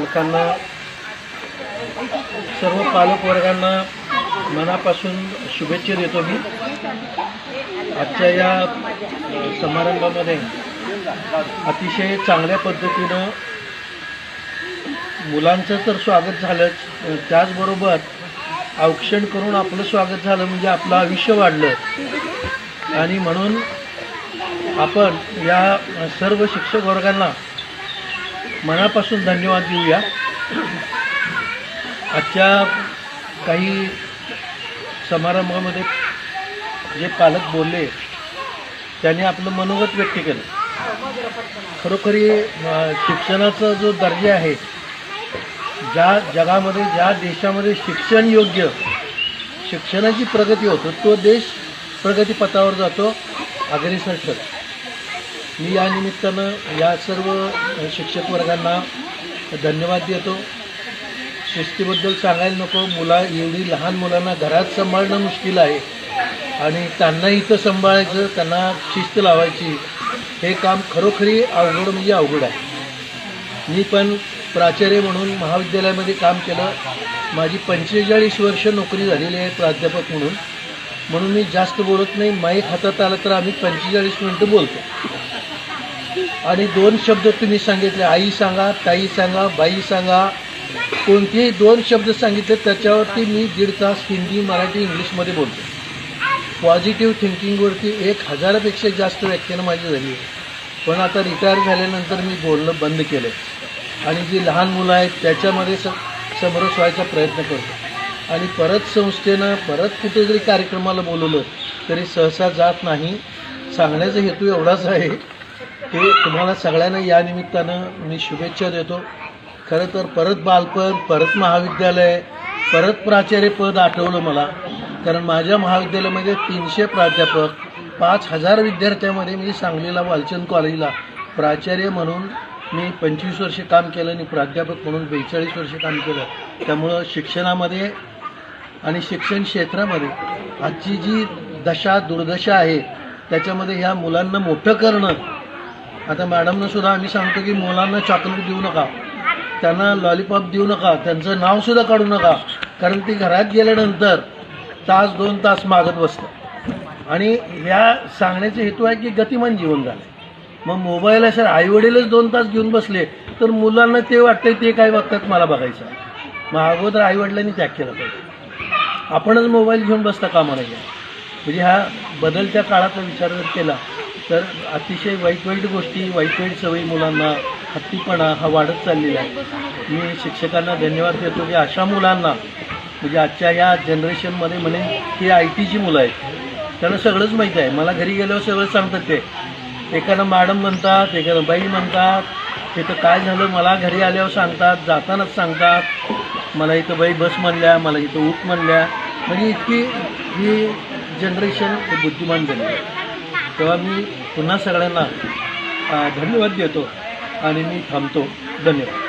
पालकांना, सर्व पालक वर्गांना मनापासून शुभेच्छा देतो मी। आजच्या या समारंभामध्ये अतिशय चांगल्या पद्धतीनं मुलांचं तर स्वागत झालंच, त्याचबरोबर औक्षण करून आपलं स्वागत झालं म्हणजे आपलं आयुष्य वाढलं। आणि म्हणून आपण या सर्व शिक्षक वर्गांना मनापासून धन्यवाद देऊया। आजच्या काही समारंभामध्ये जे पालक बोलले त्यांनी आपलं मनोगत व्यक्त केलं। खरोखरी शिक्षणाचा जो दर्जा आहे, ज्या जगामध्ये, ज्या देशामध्ये शिक्षण योग्य, शिक्षणाची प्रगती होतो तो देश प्रगतीपथावर जातो, अग्रेसर ठरतो। मी या निमित्तानं या सर्व शिक्षक वर्गांना धन्यवाद देतो। शिस्तीबद्दल सांगायला नको, एवढी लहान मुलांना घरात सांभाळणं मुश्किल आहे आणि त्यांना इथं सांभाळायचं, त्यांना शिस्त लावायची, हे काम खरोखरी अवघड म्हणजे अवघड आहे। मी पण प्राचार्य म्हणून महाविद्यालयामध्ये काम केलं, माझी 45 वर्ष नोकरी झालेली आहे प्राध्यापक म्हणून मी जास्त बोलत नाही। माईक हातात आला तर आम्ही 45 मिनटं बोलतो आणि 2 शब्द तुम्ही सांगितले, आई सांगा, ताई सांगा, बाई सांगा, कोणतेही 2 शब्द सांगितले त्याच्यावरती मी 1.5 तास हिंदी, मराठी, इंग्लिशमध्ये बोलतो। पॉझिटिव्ह थिंकिंगवरती 1000पेक्षा जास्त व्याख्यानं माझी झाली आहे, पण आता रिटायर झाल्यानंतर मी बोलणं बंद केलं आणि जी लहान मुलं आहेत त्याच्यामध्ये समरस व्हायचा प्रयत्न करतो। आणि परत संस्थेनं कुठे जरी कार्यक्रमाला बोलवलं तरी सहसा जात नाही। सांगण्याचा हेतू एवढाच आहे की तुम्हाला सगळ्यांना या निमित्तानं मी शुभेच्छा देतो। खरं तर परत बालपण, परत महाविद्यालय, परत प्राचार्यपद आठवलं मला, कारण माझ्या महाविद्यालयामध्ये 300 प्राध्यापक, 5000 विद्यार्थ्यामध्ये मी सांगलीला वालचंद कॉलेजला प्राचार्य म्हणून मी 25 वर्ष काम केलं आणि प्राध्यापक म्हणून 42 वर्ष काम केलं। त्यामुळं शिक्षणामध्ये आणि शिक्षण क्षेत्रामध्ये आजची जी दुर्दशा आहे त्याच्यामध्ये ह्या मुलांना मोठं करणं, आता मॅडमनं सुद्धा आम्ही सांगतो की मुलांना चॉकलेट देऊ नका, त्यांना लॉलीपॉप देऊ नका, त्यांचं नावसुद्धा काढू नका, कारण ती घरात गेल्यानंतर 1-2 तास मागत बसतं। आणि ह्या सांगण्याचा हेतू आहे की गतिमान जीवन झालं आहे। मग मोबाईल असेल, आईवडीलच 2 तास घेऊन बसले तर मुलांना ते वाटतं ते काय बघतात मला बघायचं आहे। मग अगोदर आईवडिलांनी त्याग केला पाहिजे, आपणच मोबाईल घेऊन बसता कामा नये। म्हणजे ह्या बदलत्या काळाचा विचार जर केला तर अतिशय वाईट गोष्टी, वाईट सवयी मुलांना, हत्तीपणा हा वाढत चाललेला आहे। मी शिक्षकांना धन्यवाद देतो की अशा मुलांना, म्हणजे आजच्या या जनरेशनमध्ये म्हणे की ITची मुलं आहेत, त्यांना सगळंच माहीत आहे। मला घरी गेल्यावर सगळं सांगतात ते, एकानं मॅडम म्हणतात, एकानं बाई म्हणतात, तिथं काय झालं मला घरी आल्यावर सांगतात, जातानाच सांगतात, मला इथं बाई बस म्हणल्या, मला इथं उठ म्हणल्या। म्हणजे इतकी ही जनरेशन बुद्धिमान झाली आहे। तेव्हा मी पुन्हा सगळ्यांना धन्यवाद देतो आणि मी थांबतो। धन्यवाद।